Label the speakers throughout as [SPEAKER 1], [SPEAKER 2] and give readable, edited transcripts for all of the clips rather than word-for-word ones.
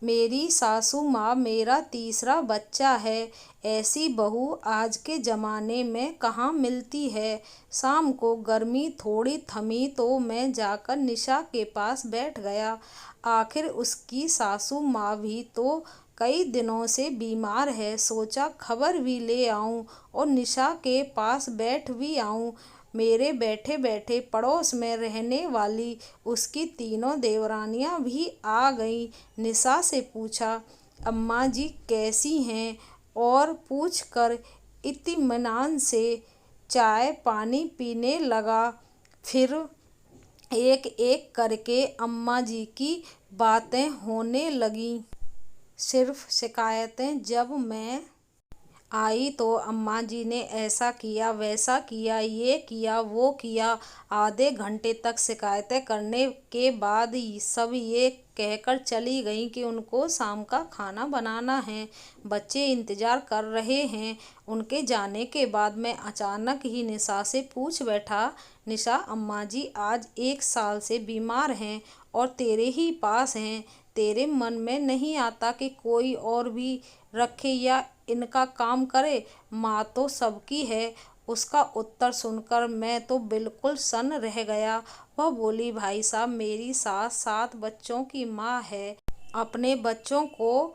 [SPEAKER 1] मेरी सासू माँ मेरा तीसरा बच्चा है। ऐसी बहू आज के ज़माने में कहाँ मिलती है। शाम को गर्मी थोड़ी थमी तो मैं जाकर निशा के पास बैठ गया। आखिर उसकी सासू माँ भी तो कई दिनों से बीमार है। सोचा खबर भी ले आऊं और निशा के पास बैठ भी आऊं। मेरे बैठे बैठे पड़ोस में रहने वाली उसकी तीनों देवरानियां भी आ गईं। निशा से पूछा, अम्मा जी कैसी हैं, और पूछकर इत्मीनान से चाय पानी पीने लगा। फिर एक एक करके अम्मा जी की बातें होने लगीं। सिर्फ शिकायतें। जब मैं आई तो अम्मा जी ने ऐसा किया वैसा किया, ये किया वो किया। आधे घंटे तक शिकायतें करने के बाद सब ये कहकर चली गईं कि उनको शाम का खाना बनाना है, बच्चे इंतज़ार कर रहे हैं। उनके जाने के बाद मैं अचानक ही निशा से पूछ बैठा, निशा अम्मा जी आज 1 साल से बीमार हैं और तेरे ही पास हैं। तेरे मन में नहीं आता कि कोई और भी रखे या इनका काम करे। माँ तो सबकी है। उसका उत्तर सुनकर मैं तो बिल्कुल सन्न रह गया। वह बोली, भाई साहब मेरी सास 7 बच्चों की माँ है। अपने बच्चों को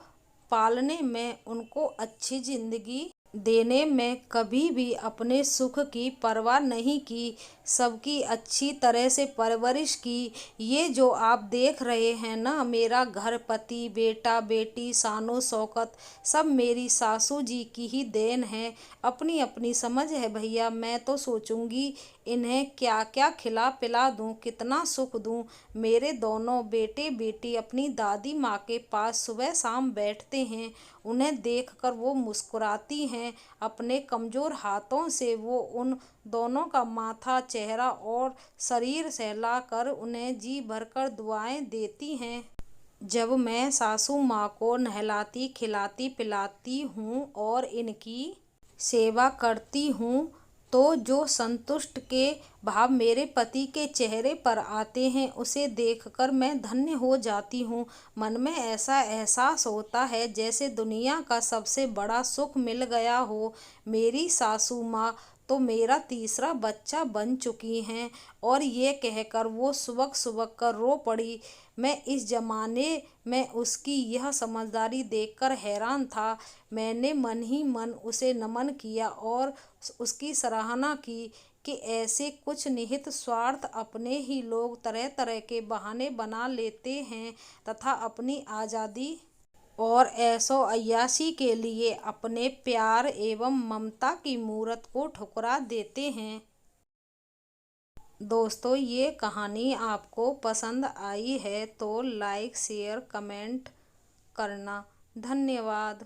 [SPEAKER 1] पालने में, उनको अच्छी जिंदगी देने में कभी भी अपने सुख की परवाह नहीं की। सबकी अच्छी तरह से परवरिश की। ये जो आप देख रहे हैं ना, मेरा घर, पति, बेटा बेटी, शानो शौकत सब मेरी सासू जी की ही देन है। अपनी अपनी समझ है भैया। मैं तो सोचूंगी इन्हें क्या क्या खिला पिला दूं, कितना सुख दूं। मेरे दोनों बेटे बेटी अपनी दादी माँ के पास सुबह शाम बैठते हैं। उन्हें देखकर वो मुस्कुराती हैं। अपने कमज़ोर हाथों से वो उन दोनों का माथा, चेहरा और शरीर सहलाकर उन्हें जी भरकर दुआएं देती हैं। जब मैं सासू माँ को नहलाती खिलाती पिलाती हूँ और इनकी सेवा करती हूँ तो जो संतुष्ट के भाव मेरे पति के चेहरे पर आते हैं, उसे देखकर मैं धन्य हो जाती हूँ। मन में ऐसा एहसास होता है जैसे दुनिया का सबसे बड़ा सुख मिल गया हो। मेरी सासू माँ तो मेरा तीसरा बच्चा बन चुकी हैं। और ये कहकर वो सुबक सुबक कर रो पड़ी। मैं इस जमाने में उसकी यह समझदारी देखकर हैरान था। मैंने मन ही मन उसे नमन किया और उसकी सराहना की कि ऐसे कुछ निहित स्वार्थ अपने ही लोग तरह तरह के बहाने बना लेते हैं तथा अपनी आज़ादी और ऐशो अय्याशी के लिए अपने प्यार एवं ममता की मूरत को ठुकरा देते हैं। दोस्तों, ये कहानी आपको पसंद आई है तो लाइक शेयर कमेंट करना। धन्यवाद।